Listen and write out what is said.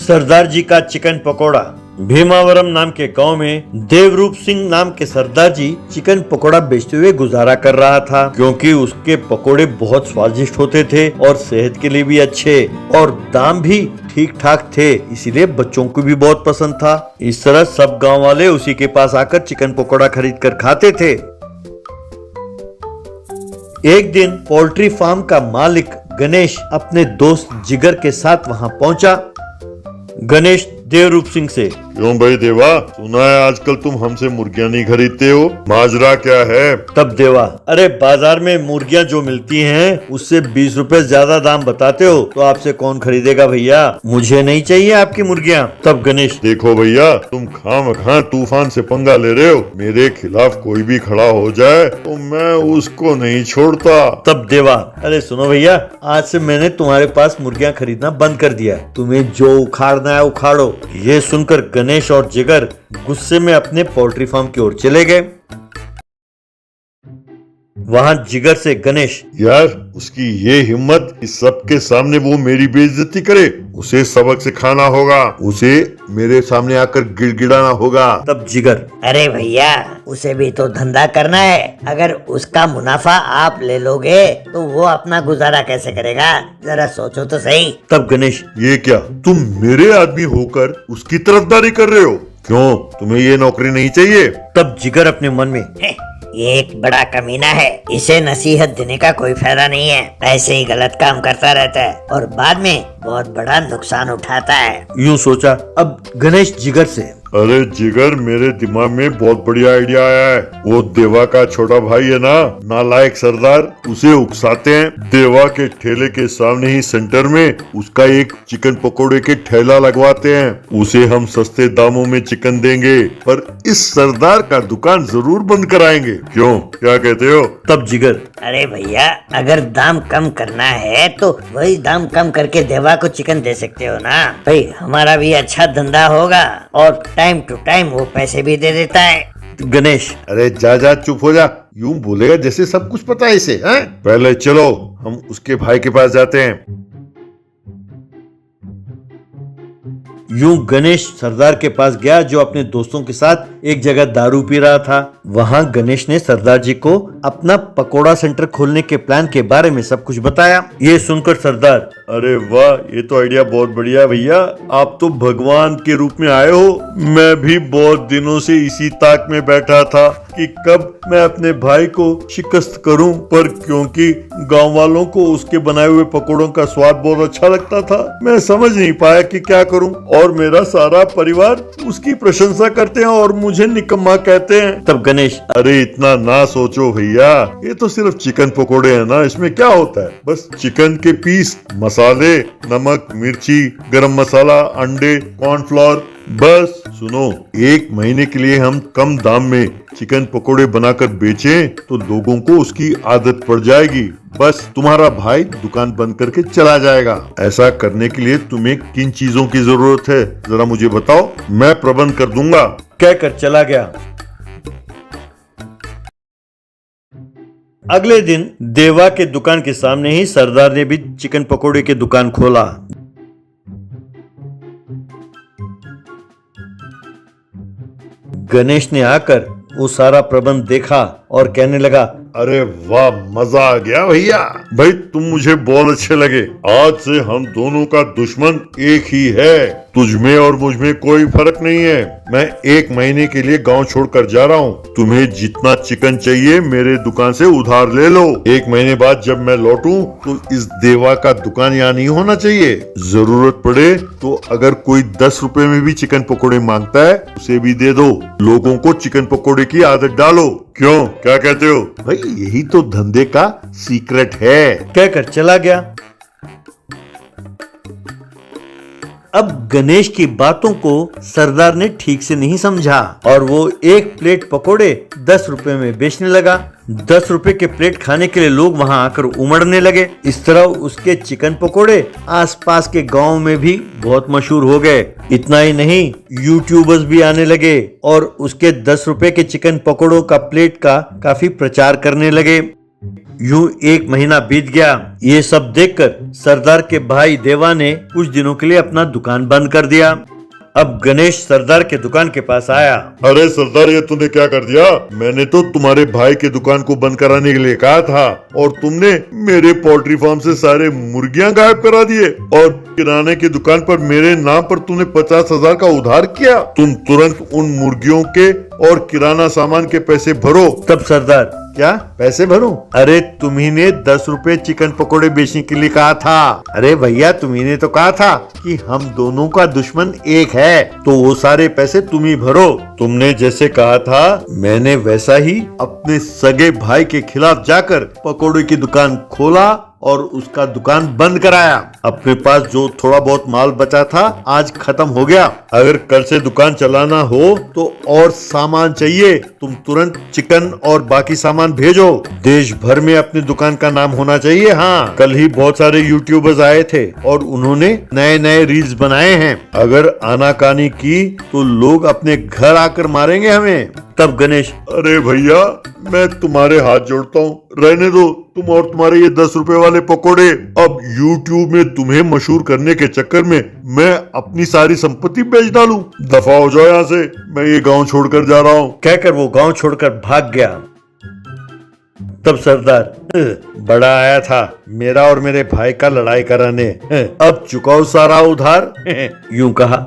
सरदार जी का चिकन पकोड़ा। भीमावरम नाम के गांव में देवरूप सिंह नाम के सरदार जी चिकन पकोड़ा बेचते हुए गुजारा कर रहा था, क्योंकि उसके पकोड़े बहुत स्वादिष्ट होते थे और सेहत के लिए भी अच्छे और दाम भी ठीक ठाक थे, इसीलिए बच्चों को भी बहुत पसंद था। इस तरह सब गांव वाले उसी के पास आकर चिकन पकोड़ा खरीद कर खाते थे। एक दिन पोल्ट्री फार्म का मालिक गणेश अपने दोस्त जिगर के साथ वहां पहुंचा। गणेश देवरूप सिंह से, क्यों भाई देवा, सुना है आजकल तुम हमसे मुर्गियां नहीं खरीदते हो, माजरा क्या है? तब देवा, अरे बाजार में मुर्गियां जो मिलती हैं उससे 20 रुपए ज्यादा दाम बताते हो, तो आपसे कौन खरीदेगा भैया, मुझे नहीं चाहिए आपकी मुर्गियां। तब गणेश, देखो भैया, तुम खामखा तूफान से पंगा ले रहे हो, मेरे खिलाफ कोई भी खड़ा हो जाए तो मैं उसको नहीं छोड़ता। तब देवा, अरे सुनो भैया, आज से मैंने तुम्हारे पास मुर्गियां खरीदना बंद कर दिया, तुम्हें जो उखाड़ना है उखाड़ो। ये सुनकर गणेश और जिगर गुस्से में अपने पोल्ट्री फार्म की ओर चले गए। वहां जिगर से गणेश, यार उसकी ये हिम्मत कि सबके सामने वो मेरी बेइज्जती करे, उसे सबक सिखाना होगा, उसे मेरे सामने आकर गिड़गिड़ाना होगा। तब जिगर, अरे भैया, उसे भी तो धंधा करना है, अगर उसका मुनाफा आप ले लोगे तो वो अपना गुजारा कैसे करेगा, जरा सोचो तो सही। तब गणेश, ये क्या तुम मेरे आदमी होकर उसकी तरफदारी कर रहे हो? क्यों, तुम्हें ये नौकरी नहीं चाहिए? तब जिगर अपने मन में, ये एक बड़ा कमीना है, इसे नसीहत देने का कोई फायदा नहीं है, ऐसे ही गलत काम करता रहता है और बाद में बहुत बड़ा नुकसान उठाता है। यूं सोचा। अब गणेश जिगर से, अरे जिगर, मेरे दिमाग में बहुत बढ़िया आइडिया आया है। वो देवा का छोटा भाई है ना, नालायक सरदार, उसे उकसाते हैं, देवा के ठेले के सामने ही सेंटर में उसका एक चिकन पकोड़े के ठेला लगवाते हैं, उसे हम सस्ते दामों में चिकन देंगे, पर इस सरदार का दुकान जरूर बंद कराएंगे। क्यों, क्या कहते हो? तब जिगर, अरे भैया, अगर दाम कम करना है तो वही दाम कम करके देवा को चिकन दे सकते हो ना भाई, हमारा भी अच्छा धंधा होगा और टाइम टू टाइम वो पैसे भी दे देता है। गणेश, अरे जा चुप हो जा, यूं बोलेगा जैसे सब कुछ पता है इसे, हैं? पहले चलो हम उसके भाई के पास जाते हैं। यूं गणेश सरदार के पास गया, जो अपने दोस्तों के साथ एक जगह दारू पी रहा था। वहां गणेश ने सरदार जी को अपना पकोड़ा सेंटर खोलने के प्लान के बारे में सब कुछ बताया। ये सुनकर सरदार, अरे वाह, ये तो आइडिया बहुत बढ़िया भैया, आप तो भगवान के रूप में आए हो। मैं भी बहुत दिनों से इसी ताक में बैठा था कि कब मैं अपने भाई को शिकस्त करूं, पर क्योंकि गांव वालों को उसके बनाए हुए पकोड़ों का स्वाद बहुत अच्छा लगता था, मैं समझ नहीं पाया कि क्या करूं, और मेरा सारा परिवार उसकी प्रशंसा करते हैं और मुझे निकम्मा कहते हैं। तब गणेश, अरे इतना ना सोचो भैया, ये तो सिर्फ चिकन पकोड़े हैं ना, इसमें क्या होता है, बस चिकन के पीस, मसाले, नमक, मिर्ची, गरम मसाला, अंडे, कॉर्नफ्लोर, बस। सुनो, 1 महीने के लिए हम कम दाम में चिकन पकोड़े बनाकर बेचें तो लोगों को उसकी आदत पड़ जाएगी, बस तुम्हारा भाई दुकान बंद करके चला जाएगा। ऐसा करने के लिए तुम्हें किन चीजों की जरूरत है, जरा मुझे बताओ, मैं प्रबंध कर दूंगा। कहकर चला गया। अगले दिन देवा के दुकान के सामने ही सरदार ने भी चिकन पकोड़े की दुकान खोला। गणेश ने आकर वो सारा प्रबंध देखा और कहने लगा, अरे वाह, मजा आ गया भैया, भाई तुम मुझे बहुत अच्छे लगे, आज से हम दोनों का दुश्मन एक ही है, तुझमें और मुझमें कोई फर्क नहीं है। मैं 1 महीने के लिए गांव छोड़कर जा रहा हूँ, तुम्हें जितना चिकन चाहिए मेरे दुकान से उधार ले लो। 1 महीने बाद जब मैं लौटूं तो इस देवा का दुकान यहाँ नहीं होना चाहिए, जरूरत पड़े तो अगर कोई 10 रुपए में भी चिकन पकोड़े मांगता है उसे भी दे दो, लोगों को चिकन पकोड़े की आदत डालो। क्यों, क्या कहते हो? भाई यही तो धंधे का सीक्रेट है। कहकर चला गया। अब गणेश की बातों को सरदार ने ठीक से नहीं समझा और वो 1 प्लेट पकोड़े 10 रुपए में बेचने लगा। 10 रुपए के प्लेट खाने के लिए लोग वहां आकर उमड़ने लगे। इस तरह उसके चिकन पकोड़े आसपास के गांव में भी बहुत मशहूर हो गए। इतना ही नहीं, यूट्यूबर्स भी आने लगे और उसके 10 रुपए के चिकन पकोड़ों का प्लेट का काफी प्रचार करने लगे। यूं 1 महीना बीत गया। ये सब देखकर सरदार के भाई देवा ने कुछ दिनों के लिए अपना दुकान बंद कर दिया। अब गणेश सरदार के दुकान के पास आया। अरे सरदार, ये तूने क्या कर दिया? मैंने तो तुम्हारे भाई के दुकान को बंद कराने के लिए कहा था और तुमने मेरे पोल्ट्री फार्म से सारे मुर्गियां गायब करा दिए और किराने की दुकान पर मेरे नाम पर तूने 50,000 का उधार किया। तुम तुरंत उन मुर्गियों के और किराना सामान के पैसे भरो। तब सरदार, क्या पैसे भरूं? अरे तुम्ही ने 10 रुपए चिकन पकोड़े बेचने के लिए कहा था। अरे भैया, तुम्ही ने तो कहा था कि हम दोनों का दुश्मन एक है, तो वो सारे पैसे तुम ही भरो। तुमने जैसे कहा था मैंने वैसा ही अपने सगे भाई के खिलाफ जाकर पकोड़े की दुकान खोला और उसका दुकान बंद कराया। अपने पास जो थोड़ा बहुत माल बचा था आज खत्म हो गया। अगर कल से दुकान चलाना हो तो और सामान चाहिए, तुम तुरंत चिकन और बाकी सामान भेजो। देश भर में अपनी दुकान का नाम होना चाहिए। हाँ, कल ही बहुत सारे यूट्यूबर्स आए थे और उन्होंने नए नए रील्स बनाए हैं। अगर आनाकानी की तो लोग अपने घर आकर मारेंगे हमें। तब गणेश, अरे भैया, मैं तुम्हारे हाथ जोड़ता हूँ, रहने दो। तुम और तुम्हारे ये 10 रुपए वाले पकोड़े। अब YouTube में तुम्हें मशहूर करने के चक्कर में मैं अपनी सारी संपत्ति बेच डालूं। दफा हो जाओ यहाँ से, मैं ये गांव छोड़कर जा रहा हूँ। कहकर वो गांव छोड़कर भाग गया। तब सरदार, बड़ा आया था मेरा और मेरे भाई का लड़ाई कराने, अब चुकाओ सारा उधार, यूं कहा।